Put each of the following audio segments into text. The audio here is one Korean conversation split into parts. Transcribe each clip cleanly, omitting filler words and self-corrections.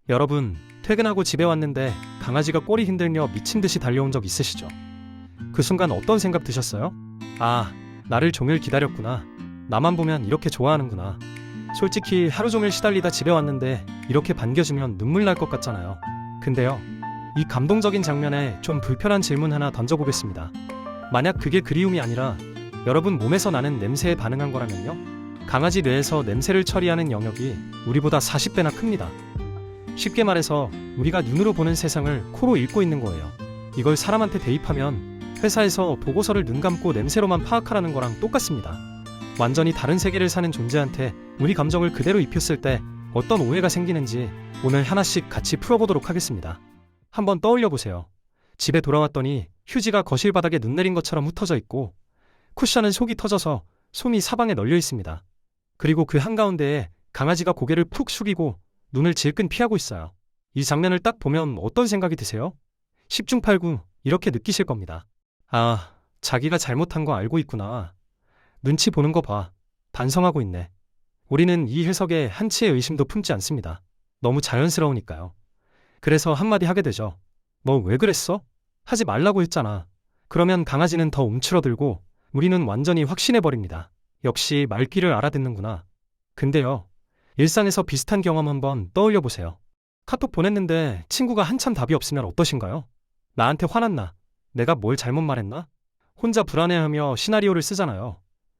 여러분, 퇴근하고 집에 왔는데 강아지가 꼬리 흔들며 미친 듯이 달려온 적 있으시죠? 그 순간 어떤 생각 드셨어요? 아, 나를 종일 기다렸구나. 나만 보면 이렇게 좋아하는구나. 솔직히 하루 종일 시달리다 집에 왔는데 이렇게 반겨주면 눈물 날 것 같잖아요. 근데요, 이 감동적인 장면에 좀 불편한 질문 하나 던져보겠습니다. 만약 그게 그리움이 아니라 여러분 몸에서 나는 냄새에 반응한 거라면요? 강아지 뇌에서 냄새를 처리하는 영역이 우리보다 40배나 큽니다. 쉽게 말해서 우리가 눈으로 보는 세상을 코로 읽고 있는 거예요. 이걸 사람한테 대입하면 회사에서 보고서를 눈 감고 냄새로만 파악하라는 거랑 똑같습니다. 완전히 다른 세계를 사는 존재한테 우리 감정을 그대로 입혔을 때 어떤 오해가 생기는지 오늘 하나씩 같이 풀어보도록 하겠습니다. 한번 떠올려 보세요. 집에 돌아왔더니 휴지가 거실 바닥에 눈 내린 것처럼 흩어져 있고 쿠션은 속이 터져서 솜이 사방에 널려 있습니다. 그리고 그 한가운데에 강아지가 고개를 푹 숙이고 눈을 질끈 피하고 있어요. 이 장면을 딱 보면 어떤 생각이 드세요? 10중 8구 이렇게 느끼실 겁니다. 아, 자기가 잘못한 거 알고 있구나. 눈치 보는 거 봐. 반성하고 있네. 우리는 이 해석에 한치의 의심도 품지 않습니다. 너무 자연스러우니까요. 그래서 한마디 하게 되죠. 뭐 왜 그랬어? 하지 말라고 했잖아. 그러면 강아지는 더 움츠러들고 우리는 완전히 확신해버립니다. 역시 말귀를 알아듣는구나. 근데요, 일상에서 비슷한 경험 한번 떠올려 보세요. 카톡 보냈는데 친구가 한참 답이 없으면 어떠신가요? 나한테 화났나? 내가 뭘 잘못 말했나? 혼자 불안해하며 시나리오를 쓰잖아요.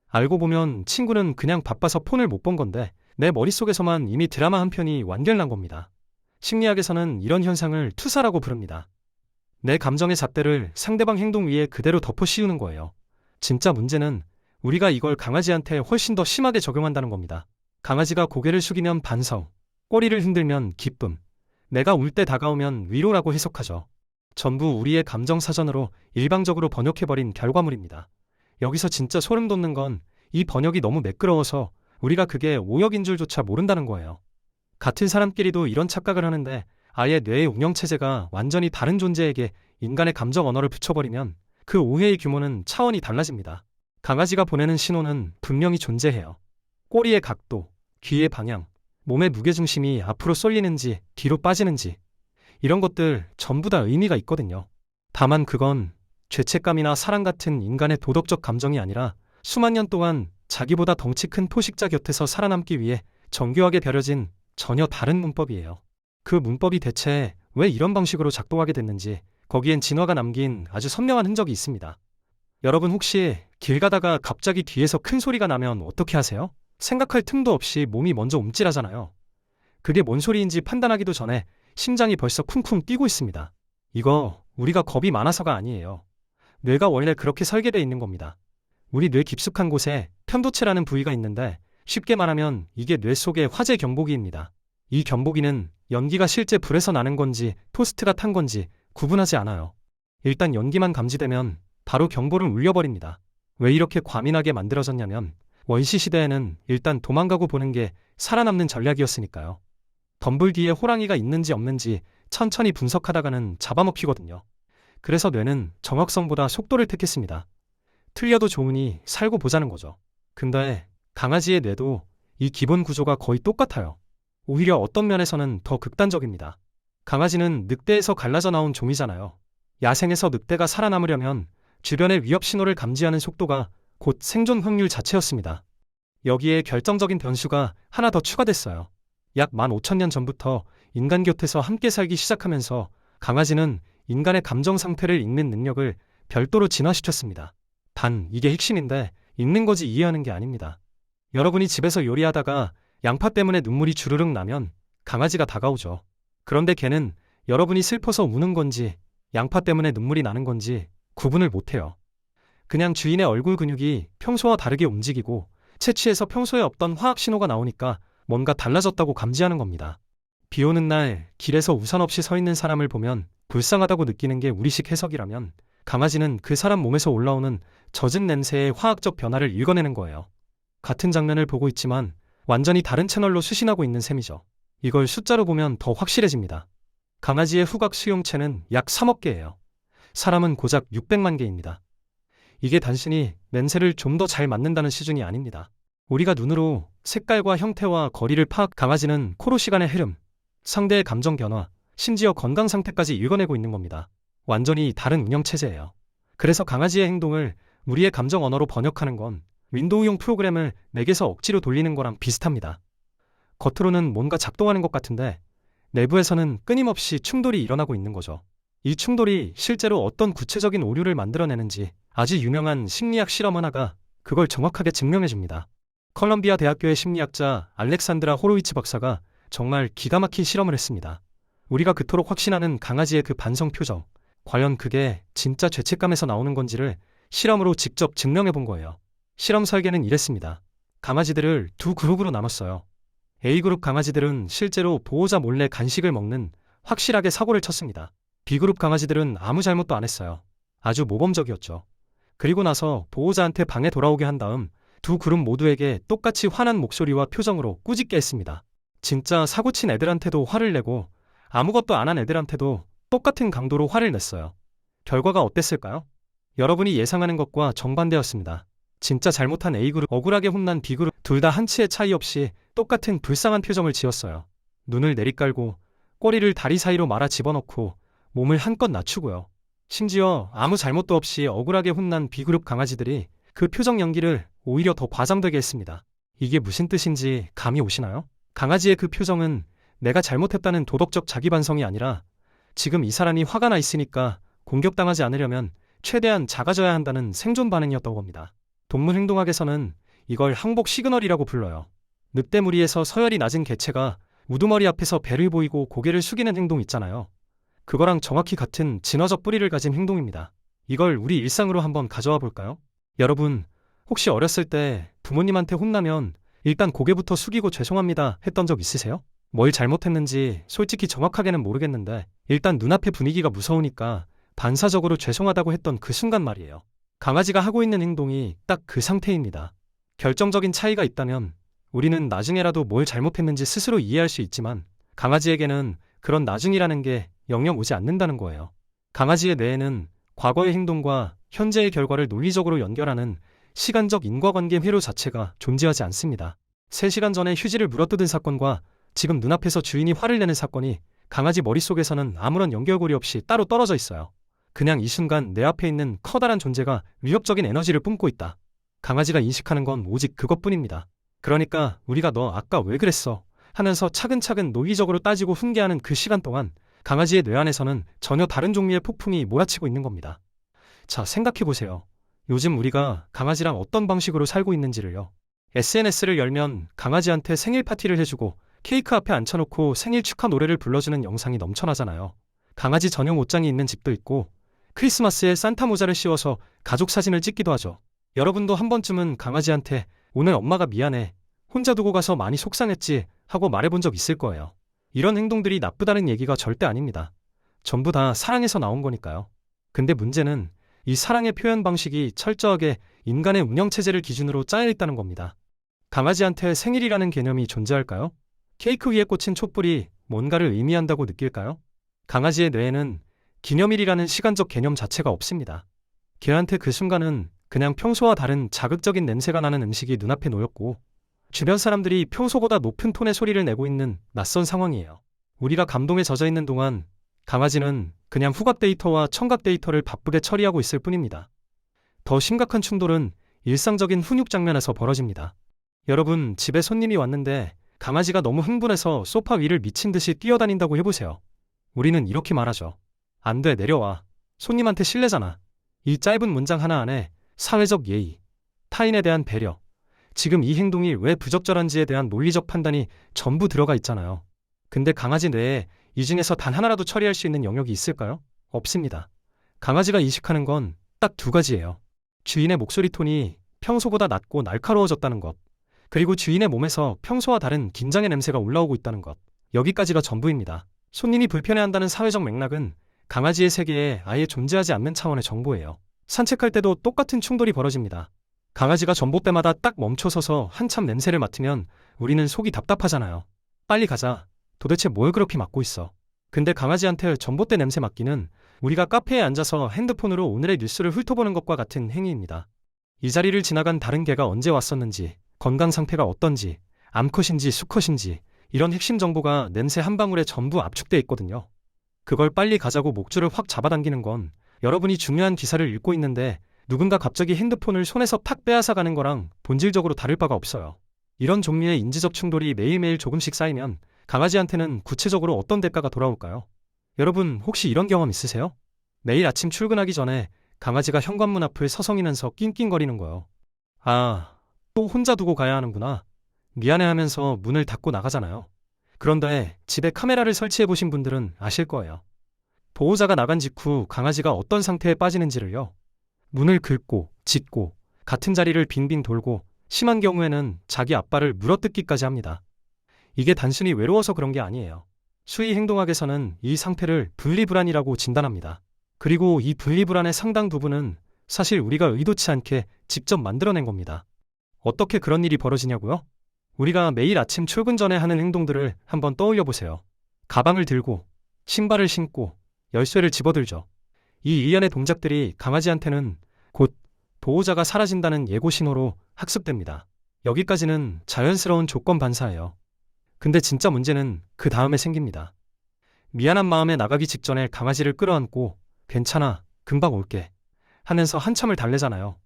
알고 보면 친구는 그냥 바빠서 폰을 못 본 건데 내 머릿속에서만 이미 드라마 한 편이 완결난 겁니다. 심리학에서는 이런 현상을 투사라고 부릅니다. 내 감정의 잣대를 상대방 행동 위에 그대로 덮어 씌우는 거예요. 진짜 문제는 우리가 이걸 강아지한테 훨씬 더 심하게 적용한다는 겁니다. 강아지가 고개를 숙이면 반성, 꼬리를 흔들면 기쁨, 내가 울 때 다가오면 위로라고 해석하죠. 전부 우리의 감정 사전으로 일방적으로 번역해버린 결과물입니다. 여기서 진짜 소름 돋는 건 이 번역이 너무 매끄러워서 우리가 그게 오역인 줄조차 모른다는 거예요. 같은 사람끼리도 이런 착각을 하는데 아예 뇌의 운영체제가 완전히 다른 존재에게 인간의 감정 언어를 붙여버리면 그 오해의 규모는 차원이 달라집니다. 강아지가 보내는 신호는 분명히 존재해요. 꼬리의 각도, 귀의 방향, 몸의 무게중심이 앞으로 쏠리는지 뒤로 빠지는지 이런 것들 전부 다 의미가 있거든요. 다만 그건 죄책감이나 사랑 같은 인간의 도덕적 감정이 아니라 수만 년 동안 자기보다 덩치 큰 포식자 곁에서 살아남기 위해 정교하게 벼려진 전혀 다른 문법이에요. 그 문법이 대체 왜 이런 방식으로 작동하게 됐는지 거기엔 진화가 남긴 아주 선명한 흔적이 있습니다. 여러분 혹시 길 가다가 갑자기 뒤에서 큰 소리가 나면 어떻게 하세요? 생각할 틈도 없이 몸이 먼저 움찔하잖아요. 그게 뭔 소리인지 판단하기도 전에 심장이 벌써 쿵쿵 뛰고 있습니다. 이거 우리가 겁이 많아서가 아니에요. 뇌가 원래 그렇게 설계되어 있는 겁니다. 우리 뇌 깊숙한 곳에 편도체라는 부위가 있는데 쉽게 말하면 이게 뇌 속의 화재 경보기입니다. 이 경보기는 연기가 실제 불에서 나는 건지 토스트가 탄 건지 구분하지 않아요. 일단 연기만 감지되면 바로 경보를 울려버립니다. 왜 이렇게 과민하게 만들어졌냐면 원시 시대에는 일단 도망가고 보는 게 살아남는 전략이었으니까요. 덤불 뒤에 호랑이가 있는지 없는지 천천히 분석하다가는 잡아먹히거든요. 그래서 뇌는 정확성보다 속도를 택했습니다. 틀려도 좋으니 살고 보자는 거죠. 근데 강아지의 뇌도 이 기본 구조가 거의 똑같아요. 오히려 어떤 면에서는 더 극단적입니다. 강아지는 늑대에서 갈라져 나온 종이잖아요. 야생에서 늑대가 살아남으려면 주변의 위협 신호를 감지하는 속도가 곧 생존 확률 자체였습니다. 여기에 결정적인 변수가 하나 더 추가됐어요. 약 15,000년 전부터 인간 곁에서 함께 살기 시작하면서 강아지는 인간의 감정 상태를 읽는 능력을 별도로 진화시켰습니다. 단 이게 핵심인데 읽는 거지 이해하는 게 아닙니다. 여러분이 집에서 요리하다가 양파 때문에 눈물이 주르륵 나면 강아지가 다가오죠. 그런데 걔는 여러분이 슬퍼서 우는 건지 양파 때문에 눈물이 나는 건지 구분을 못해요. 그냥 주인의 얼굴 근육이 평소와 다르게 움직이고 채취해서 평소에 없던 화학 신호가 나오니까 뭔가 달라졌다고 감지하는 겁니다. 비 오는 날 길에서 우산 없이 서 있는 사람을 보면 불쌍하다고 느끼는 게 우리식 해석이라면 강아지는 그 사람 몸에서 올라오는 젖은 냄새의 화학적 변화를 읽어내는 거예요. 같은 장면을 보고 있지만 완전히 다른 채널로 수신하고 있는 셈이죠. 이걸 숫자로 보면 더 확실해집니다. 강아지의 후각 수용체는 약 3억 개예요. 사람은 고작 600만 개입니다. 이게 단순히 냄새를 좀 더 잘 맡는다는 수준이 아닙니다. 우리가 눈으로 색깔과 형태와 거리를 강아지는 코로 시간의 흐름, 상대의 감정 변화, 심지어 건강 상태까지 읽어내고 있는 겁니다. 완전히 다른 운영체제예요. 그래서 강아지의 행동을 우리의 감정 언어로 번역하는 건 윈도우용 프로그램을 맥에서 억지로 돌리는 거랑 비슷합니다. 겉으로는 뭔가 작동하는 것 같은데 내부에서는 끊임없이 충돌이 일어나고 있는 거죠. 이 충돌이 실제로 어떤 구체적인 오류를 만들어내는지 아주 유명한 심리학 실험 하나가 그걸 정확하게 증명해줍니다. 컬럼비아 대학교의 심리학자 알렉산드라 호로위츠 박사가 정말 기가 막힌 실험을 했습니다. 우리가 그토록 확신하는 강아지의 그 반성 표정, 과연 그게 진짜 죄책감에서 나오는 건지를 실험으로 직접 증명해 본 거예요. 실험 설계는 이랬습니다. 강아지들을 두 그룹으로 나눴어요. A그룹 강아지들은 실제로 보호자 몰래 간식을 먹는 확실하게 사고를 쳤습니다. B그룹 강아지들은 아무 잘못도 안 했어요. 아주 모범적이었죠. 그리고 나서 보호자한테 방에 돌아오게 한 다음 두 그룹 모두에게 똑같이 화난 목소리와 표정으로 꾸짖게 했습니다. 진짜 사고친 애들한테도 화를 내고 아무것도 안 한 애들한테도 똑같은 강도로 화를 냈어요. 결과가 어땠을까요? 여러분이 예상하는 것과 정반대였습니다. 진짜 잘못한 A그룹, 억울하게 혼난 B그룹 둘 다 한치의 차이 없이 똑같은 불쌍한 표정을 지었어요. 눈을 내리깔고 꼬리를 다리 사이로 말아 집어넣고 몸을 한껏 낮추고요. 심지어 아무 잘못도 없이 억울하게 혼난 B그룹 강아지들이 그 표정 연기를 오히려 더 과장되게 했습니다. 이게 무슨 뜻인지 감이 오시나요? 강아지의 그 표정은 내가 잘못했다는 도덕적 자기반성이 아니라 지금 이 사람이 화가 나 있으니까 공격당하지 않으려면 최대한 작아져야 한다는 생존 반응이었다고 합니다. 동물 행동학에서는 이걸 항복 시그널이라고 불러요. 늑대 무리에서 서열이 낮은 개체가 우두머리 앞에서 배를 보이고 고개를 숙이는 행동 있잖아요. 그거랑 정확히 같은 진화적 뿌리를 가진 행동입니다. 이걸 우리 일상으로 한번 가져와 볼까요? 여러분, 혹시 어렸을 때 부모님한테 혼나면 일단 고개부터 숙이고 죄송합니다 했던 적 있으세요? 뭘 잘못했는지 솔직히 정확하게는 모르겠는데 일단 눈앞의 분위기가 무서우니까 반사적으로 죄송하다고 했던 그 순간 말이에요. 강아지가 하고 있는 행동이 딱 그 상태입니다. 결정적인 차이가 있다면 우리는 나중에라도 뭘 잘못했는지 스스로 이해할 수 있지만 강아지에게는 그런 나중이라는 게 영영 오지 않는다는 거예요. 강아지의 뇌에는 과거의 행동과 현재의 결과를 논리적으로 연결하는 시간적 인과관계 회로 자체가 존재하지 않습니다. 3시간 전에 휴지를 물어뜯은 사건과 지금 눈앞에서 주인이 화를 내는 사건이 강아지 머릿속에서는 아무런 연결고리 없이 따로 떨어져 있어요. 그냥 이 순간 내 앞에 있는 커다란 존재가 위협적인 에너지를 뿜고 있다. 강아지가 인식하는 건 오직 그것뿐입니다. 그러니까 우리가 너 아까 왜 그랬어? 하면서 차근차근 논리적으로 따지고 훈계하는 그 시간 동안 강아지의 뇌 안에서는 전혀 다른 종류의 폭풍이 몰아치고 있는 겁니다. 자, 생각해보세요. 요즘 우리가 강아지랑 어떤 방식으로 살고 있는지를요. SNS를 열면 강아지한테 생일 파티를 해주고 케이크 앞에 앉혀놓고 생일 축하 노래를 불러주는 영상이 넘쳐나잖아요. 강아지 전용 옷장이 있는 집도 있고 크리스마스에 산타 모자를 씌워서 가족 사진을 찍기도 하죠. 여러분도 한 번쯤은 강아지한테 오늘 엄마가 미안해, 혼자 두고 가서 많이 속상했지 하고 말해본 적 있을 거예요. 이런 행동들이 나쁘다는 얘기가 절대 아닙니다. 전부 다 사랑에서 나온 거니까요. 근데 문제는 이 사랑의 표현 방식이 철저하게 인간의 운영체제를 기준으로 짜여 있다는 겁니다. 강아지한테 생일이라는 개념이 존재할까요? 케이크 위에 꽂힌 촛불이 뭔가를 의미한다고 느낄까요? 강아지의 뇌에는 기념일이라는 시간적 개념 자체가 없습니다. 걔한테 그 순간은 그냥 평소와 다른 자극적인 냄새가 나는 음식이 눈앞에 놓였고 주변 사람들이 평소보다 높은 톤의 소리를 내고 있는 낯선 상황이에요. 우리가 감동에 젖어 있는 동안 강아지는 그냥 후각 데이터와 청각 데이터를 바쁘게 처리하고 있을 뿐입니다. 더 심각한 충돌은 일상적인 훈육 장면에서 벌어집니다. 여러분, 집에 손님이 왔는데 강아지가 너무 흥분해서 소파 위를 미친 듯이 뛰어다닌다고 해보세요. 우리는 이렇게 말하죠. 안 돼, 내려와. 손님한테 실례잖아. 이 짧은 문장 하나 안에 사회적 예의, 타인에 대한 배려, 지금 이 행동이 왜 부적절한지에 대한 논리적 판단이 전부 들어가 있잖아요. 근데 강아지 뇌에 이 중에서 단 하나라도 처리할 수 있는 영역이 있을까요? 없습니다. 강아지가 인식하는 건 딱 2가지예요. 주인의 목소리 톤이 평소보다 낮고 날카로워졌다는 것, 그리고 주인의 몸에서 평소와 다른 긴장의 냄새가 올라오고 있다는 것. 여기까지가 전부입니다. 손님이 불편해한다는 사회적 맥락은 강아지의 세계에 아예 존재하지 않는 차원의 정보예요. 산책할 때도 똑같은 충돌이 벌어집니다. 강아지가 전봇대마다 딱 멈춰서서 한참 냄새를 맡으면 우리는 속이 답답하잖아요. 빨리 가자. 도대체 뭘 그렇게 맡고 있어? 근데 강아지한테 전봇대 냄새 맡기는 우리가 카페에 앉아서 핸드폰으로 오늘의 뉴스를 훑어보는 것과 같은 행위입니다. 이 자리를 지나간 다른 개가 언제 왔었는지, 건강 상태가 어떤지, 암컷인지 수컷인지, 이런 핵심 정보가 냄새 한 방울에 전부 압축돼 있거든요. 그걸 빨리 가자고 목줄을 확 잡아당기는 건 여러분이 중요한 기사를 읽고 있는데 누군가 갑자기 핸드폰을 손에서 팍 빼앗아 가는 거랑 본질적으로 다를 바가 없어요. 이런 종류의 인지적 충돌이 매일매일 조금씩 쌓이면 강아지한테는 구체적으로 어떤 대가가 돌아올까요? 여러분 혹시 이런 경험 있으세요? 매일 아침 출근하기 전에 강아지가 현관문 앞을 서성이면서 낑낑거리는 거요. 아, 또 혼자 두고 가야 하는구나. 미안해하면서 문을 닫고 나가잖아요. 그런데 집에 카메라를 설치해 보신 분들은 아실 거예요. 보호자가 나간 직후 강아지가 어떤 상태에 빠지는지를요. 문을 긁고, 짖고, 같은 자리를 빙빙 돌고, 심한 경우에는 자기 앞발을 물어뜯기까지 합니다. 이게 단순히 외로워서 그런 게 아니에요. 수의 행동학에서는 이 상태를 분리불안이라고 진단합니다. 그리고 이 분리불안의 상당 부분은 사실 우리가 의도치 않게 직접 만들어낸 겁니다. 어떻게 그런 일이 벌어지냐고요? 우리가 매일 아침 출근 전에 하는 행동들을 한번 떠올려 보세요. 가방을 들고, 신발을 신고, 열쇠를 집어들죠. 이 일련의 동작들이 강아지한테는 곧 보호자가 사라진다는 예고 신호로 학습됩니다. 여기까지는 자연스러운 조건 반사예요. 근데 진짜 문제는 그 다음에 생깁니다. 미안한 마음에 나가기 직전에 강아지를 끌어안고 괜찮아, 금방 올게 하면서 한참을 달래잖아요.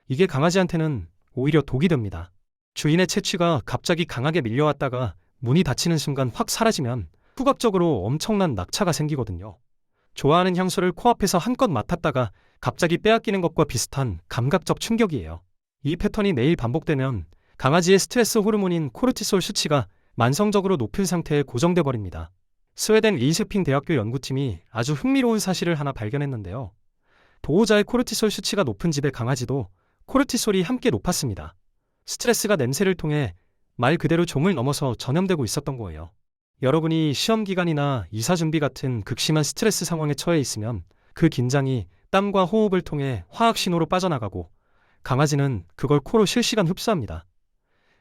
이게 강아지한테는 오히려 독이 됩니다. 주인의 채취가 갑자기 강하게 밀려왔다가 문이 닫히는 순간 확 사라지면 후각적으로 엄청난 낙차가 생기거든요. 좋아하는 향수를 코앞에서 한껏 맡았다가 갑자기 빼앗기는 것과 비슷한 감각적 충격이에요. 이 패턴이 매일 반복되면 강아지의 스트레스 호르몬인 코르티솔 수치가 만성적으로 높은 상태에 고정돼 버립니다. 스웨덴 리스핑 대학교 연구팀이 아주 흥미로운 사실을 하나 발견했는데요. 보호자의 코르티솔 수치가 높은 집의 강아지도 코르티솔이 함께 높았습니다. 스트레스가 냄새를 통해 말 그대로 종을 넘어서 전염되고 있었던 거예요. 여러분이 시험 기간이나 이사 준비 같은 극심한 스트레스 상황에 처해 있으면 그 긴장이 땀과 호흡을 통해 화학 신호로 빠져나가고 강아지는 그걸 코로 실시간 흡수합니다.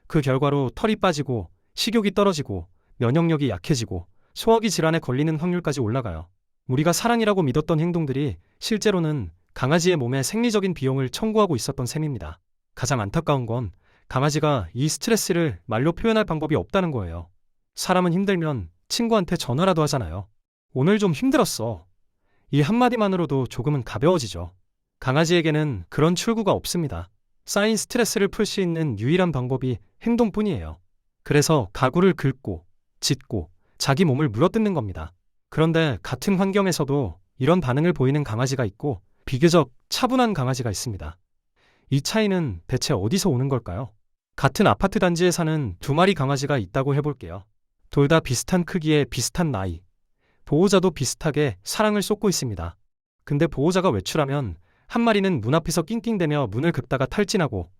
그 결과로 털이 빠지고 식욕이 떨어지고 면역력이 약해지고 소화기 질환에 걸리는 확률까지 올라가요. 우리가 사랑이라고 믿었던 행동들이 실제로는 강아지의 몸에 생리적인 비용을 청구하고 있었던 셈입니다. 가장 안타까운 건 강아지가 이 스트레스를 말로 표현할 방법이 없다는 거예요. 사람은 힘들면 친구한테 전화라도 하잖아요. 오늘 좀 힘들었어. 이 한마디만으로도 조금은 가벼워지죠. 강아지에게는 그런 출구가 없습니다. 쌓인 스트레스를 풀 수 있는 유일한 방법이 행동뿐이에요. 그래서 가구를 긁고, 짖고, 자기 몸을 물어뜯는 겁니다. 그런데 같은 환경에서도 이런 반응을 보이는 강아지가 있고 비교적 차분한 강아지가 있습니다. 이 차이는 대체 어디서 오는 걸까요? 같은 아파트 단지에 사는 두 마리 강아지가 있다고 해볼게요. 둘 다 비슷한 크기에 비슷한 나이. 보호자도 비슷하게 사랑을 쏟고 있습니다. 근데 보호자가 외출하면 한 마리는 문 앞에서 낑낑대며 문을 긁다가 탈진하고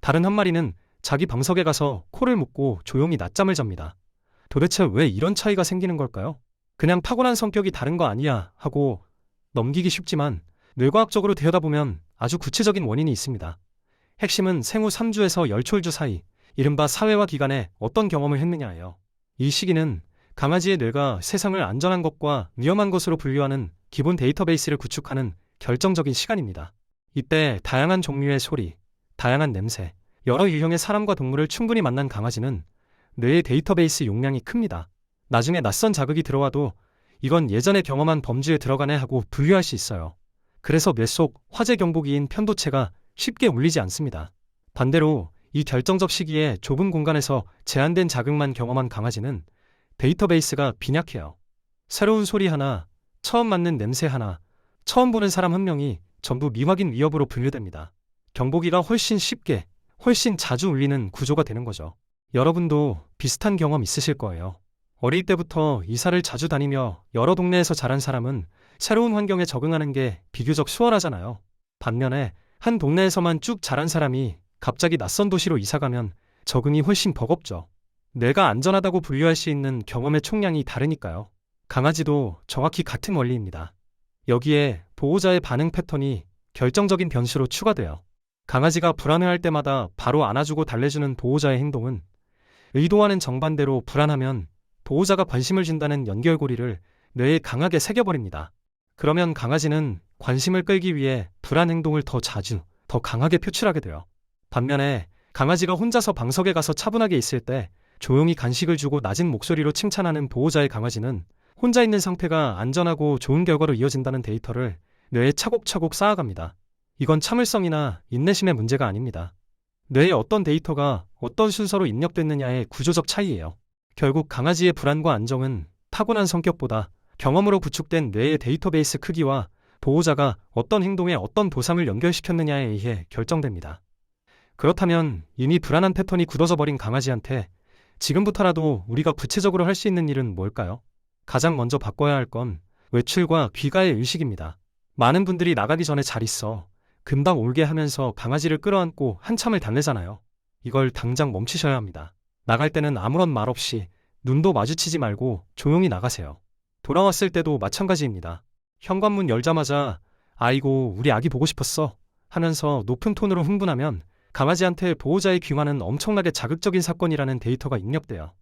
다른 한 마리는 자기 방석에 가서 코를 묶고 조용히 낮잠을 잡니다. 도대체 왜 이런 차이가 생기는 걸까요? 그냥 타고난 성격이 다른 거 아니야 하고 넘기기 쉽지만 뇌과학적으로 들여다보면 아주 구체적인 원인이 있습니다. 핵심은 생후 3주에서 열촐주 사이, 이른바 사회화 기간에 어떤 경험을 했느냐예요. 이 시기는 강아지의 뇌가 세상을 안전한 것과 위험한 것으로 분류하는 기본 데이터베이스를 구축하는 결정적인 시간입니다. 이때 다양한 종류의 소리, 다양한 냄새, 여러 유형의 사람과 동물을 충분히 만난 강아지는 뇌의 데이터베이스 용량이 큽니다. 나중에 낯선 자극이 들어와도 이건 예전에 경험한 범주에 들어가네 하고 분류할 수 있어요. 그래서 뇌 속 화재 경보기인 편도체가 쉽게 울리지 않습니다. 반대로 이 결정적 시기에 좁은 공간에서 제한된 자극만 경험한 강아지는 데이터베이스가 빈약해요. 새로운 소리 하나, 처음 맡는 냄새 하나, 처음 보는 사람 한 명이 전부 미확인 위협으로 분류됩니다. 경보기가 훨씬 쉽게, 훨씬 자주 울리는 구조가 되는 거죠. 여러분도 비슷한 경험 있으실 거예요. 어릴 때부터 이사를 자주 다니며 여러 동네에서 자란 사람은 새로운 환경에 적응하는 게 비교적 수월하잖아요. 반면에 한 동네에서만 쭉 자란 사람이 갑자기 낯선 도시로 이사가면 적응이 훨씬 버겁죠. 내가 안전하다고 분류할 수 있는 경험의 총량이 다르니까요. 강아지도 정확히 같은 원리입니다. 여기에 보호자의 반응 패턴이 결정적인 변수로 추가돼요. 강아지가 불안해할 때마다 바로 안아주고 달래주는 보호자의 행동은 의도와는 정반대로 불안하면 보호자가 관심을 준다는 연결고리를 뇌에 강하게 새겨버립니다. 그러면 강아지는 관심을 끌기 위해 불안 행동을 더 자주, 더 강하게 표출하게 돼요. 반면에 강아지가 혼자서 방석에 가서 차분하게 있을 때 조용히 간식을 주고 낮은 목소리로 칭찬하는 보호자의 강아지는 혼자 있는 상태가 안전하고 좋은 결과로 이어진다는 데이터를 뇌에 차곡차곡 쌓아갑니다. 이건 참을성이나 인내심의 문제가 아닙니다. 뇌에 어떤 데이터가 어떤 순서로 입력됐느냐의 구조적 차이예요. 결국 강아지의 불안과 안정은 타고난 성격보다 경험으로 구축된 뇌의 데이터베이스 크기와 보호자가 어떤 행동에 어떤 도상을 연결시켰느냐에 의해 결정됩니다. 그렇다면 이미 불안한 패턴이 굳어져 버린 강아지한테 지금부터라도 우리가 구체적으로 할 수 있는 일은 뭘까요? 가장 먼저 바꿔야 할 건 외출과 귀가의 의식입니다. 많은 분들이 나가기 전에 잘 있어, 금방 올게 하면서 강아지를 끌어안고 한참을 달래잖아요. 이걸 당장 멈추셔야 합니다. 나갈 때는 아무런 말 없이 눈도 마주치지 말고 조용히 나가세요. 돌아왔을 때도 마찬가지입니다. 현관문 열자마자 아이고 우리 아기 보고 싶었어 하면서 높은 톤으로 흥분하면 강아지한테 보호자의 귀환은 엄청나게 자극적인 사건이라는 데이터가 입력돼요.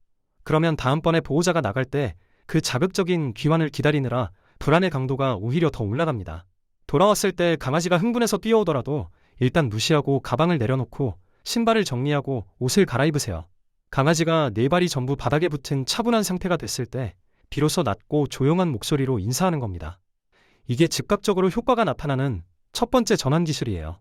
그러면 다음번에 보호자가 나갈 때 그 자극적인 귀환을 기다리느라 불안의 강도가 오히려 더 올라갑니다. 돌아왔을 때 강아지가 흥분해서 뛰어오더라도 일단 무시하고 가방을 내려놓고 신발을 정리하고 옷을 갈아입으세요. 강아지가 네 발이 전부 바닥에 붙은 차분한 상태가 됐을 때 비로소 낮고 조용한 목소리로 인사하는 겁니다. 이게 즉각적으로 효과가 나타나는 첫 번째 전환 기술이에요.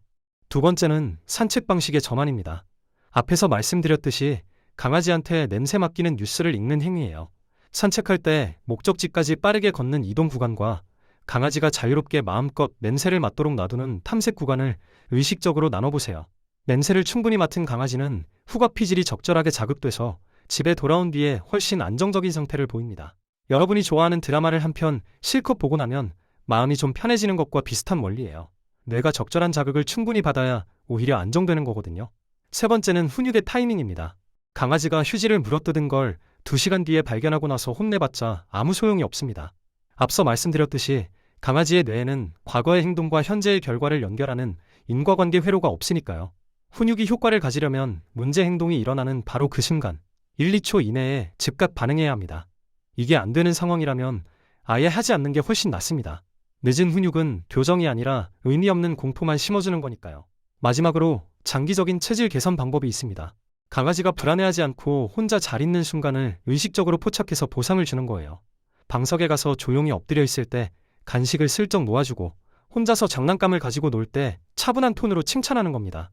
두 번째는 산책 방식의 전환입니다. 앞에서 말씀드렸듯이 강아지한테 냄새 맡기는 뉴스를 읽는 행위예요. 산책할 때 목적지까지 빠르게 걷는 이동 구간과 강아지가 자유롭게 마음껏 냄새를 맡도록 놔두는 탐색 구간을 의식적으로 나눠보세요. 냄새를 충분히 맡은 강아지는 후각 피질이 적절하게 자극돼서 집에 돌아온 뒤에 훨씬 안정적인 상태를 보입니다. 여러분이 좋아하는 드라마를 한 편 실컷 보고 나면 마음이 좀 편해지는 것과 비슷한 원리예요. 뇌가 적절한 자극을 충분히 받아야 오히려 안정되는 거거든요. 세 번째는 훈육의 타이밍입니다. 강아지가 휴지를 물어뜯은 걸 2시간 뒤에 발견하고 나서 혼내봤자 아무 소용이 없습니다. 앞서 말씀드렸듯이 강아지의 뇌에는 과거의 행동과 현재의 결과를 연결하는 인과관계 회로가 없으니까요. 훈육이 효과를 가지려면 문제 행동이 일어나는 바로 그 순간 1, 2초 이내에 즉각 반응해야 합니다. 이게 안 되는 상황이라면 아예 하지 않는 게 훨씬 낫습니다. 늦은 훈육은 교정이 아니라 의미 없는 공포만 심어주는 거니까요. 마지막으로 장기적인 체질 개선 방법이 있습니다. 강아지가 불안해하지 않고 혼자 잘 있는 순간을 의식적으로 포착해서 보상을 주는 거예요. 방석에 가서 조용히 엎드려 있을 때 간식을 슬쩍 놓아주고 혼자서 장난감을 가지고 놀 때 차분한 톤으로 칭찬하는 겁니다.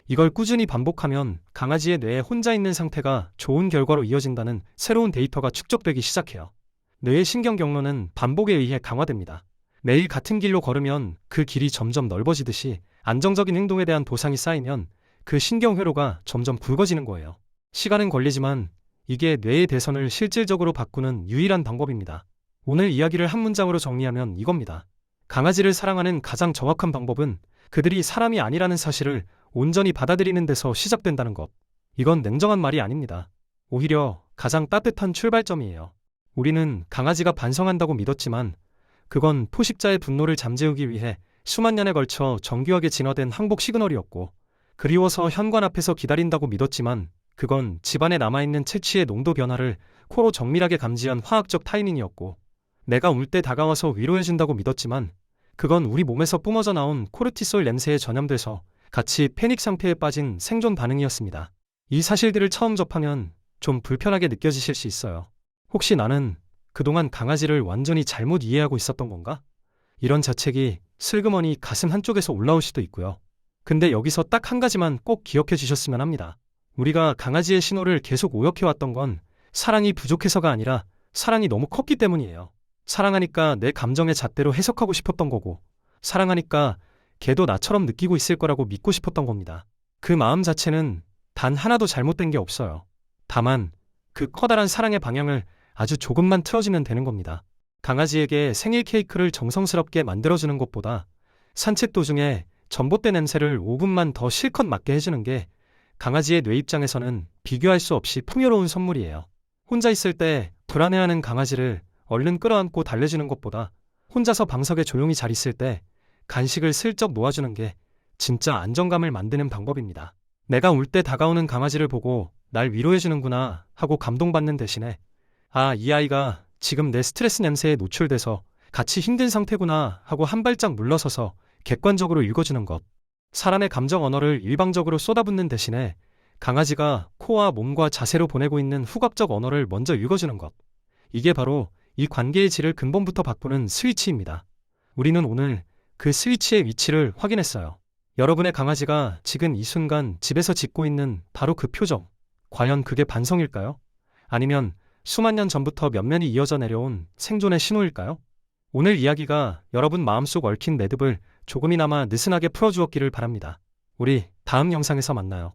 이걸 꾸준히 반복하면 강아지의 뇌에 혼자 있는 상태가 좋은 결과로 이어진다는 새로운 데이터가 축적되기 시작해요. 뇌의 신경 경로는 반복에 의해 강화됩니다. 매일 같은 길로 걸으면 그 길이 점점 넓어지듯이 안정적인 행동에 대한 보상이 쌓이면 그 신경 회로가 점점 굵어지는 거예요. 시간은 걸리지만 이게 뇌의 대선을 실질적으로 바꾸는 유일한 방법입니다. 오늘 이야기를 한 문장으로 정리하면 이겁니다. 강아지를 사랑하는 가장 정확한 방법은 그들이 사람이 아니라는 사실을 온전히 받아들이는 데서 시작된다는 것. 이건 냉정한 말이 아닙니다. 오히려 가장 따뜻한 출발점이에요. 우리는 강아지가 반성한다고 믿었지만 그건 포식자의 분노를 잠재우기 위해 수만 년에 걸쳐 정교하게 진화된 항복 시그널이었고, 그리워서 현관 앞에서 기다린다고 믿었지만 그건 집안에 남아있는 채취의 농도 변화를 코로 정밀하게 감지한 화학적 타이밍이었고, 내가 울 때 다가와서 위로해준다고 믿었지만 그건 우리 몸에서 뿜어져 나온 코르티솔 냄새에 전염돼서 같이 패닉 상태에 빠진 생존 반응이었습니다. 이 사실들을 처음 접하면 좀 불편하게 느껴지실 수 있어요. 혹시 나는 그동안 강아지를 완전히 잘못 이해하고 있었던 건가? 이런 자책이 슬그머니 가슴 한쪽에서 올라올 수도 있고요. 근데 여기서 딱 한 가지만 꼭 기억해 주셨으면 합니다. 우리가 강아지의 신호를 계속 오역해왔던 건 사랑이 부족해서가 아니라 사랑이 너무 컸기 때문이에요. 사랑하니까 내 감정의 잣대로 해석하고 싶었던 거고, 사랑하니까 걔도 나처럼 느끼고 있을 거라고 믿고 싶었던 겁니다. 그 마음 자체는 단 하나도 잘못된 게 없어요. 다만 그 커다란 사랑의 방향을 아주 조금만 틀어주면 되는 겁니다. 강아지에게 생일 케이크를 정성스럽게 만들어주는 것보다 산책 도중에 전봇대 냄새를 5분만 더 실컷 맡게 해주는 게 강아지의 뇌 입장에서는 비교할 수 없이 풍요로운 선물이에요. 혼자 있을 때 불안해하는 강아지를 얼른 끌어안고 달래주는 것보다 혼자서 방석에 조용히 잘 있을 때 간식을 슬쩍 놓아주는 게 진짜 안정감을 만드는 방법입니다. 내가 울 때 다가오는 강아지를 보고 날 위로해주는구나 하고 감동받는 대신에, 아, 이 아이가 지금 내 스트레스 냄새에 노출돼서 같이 힘든 상태구나 하고 한 발짝 물러서서 객관적으로 읽어주는 것. 사람의 감정 언어를 일방적으로 쏟아붓는 대신에 강아지가 코와 몸과 자세로 보내고 있는 후각적 언어를 먼저 읽어주는 것. 이게 바로 이 관계의 질을 근본부터 바꾸는 스위치입니다. 우리는 오늘 그 스위치의 위치를 확인했어요. 여러분의 강아지가 지금 이 순간 집에서 짖고 있는 바로 그 표정. 과연 그게 반성일까요? 아니면 수만 년 전부터 면면이 이어져 내려온 생존의 신호일까요? 오늘 이야기가 여러분 마음속 얽힌 매듭을 조금이나마 느슨하게 풀어주었기를 바랍니다. 우리 다음 영상에서 만나요.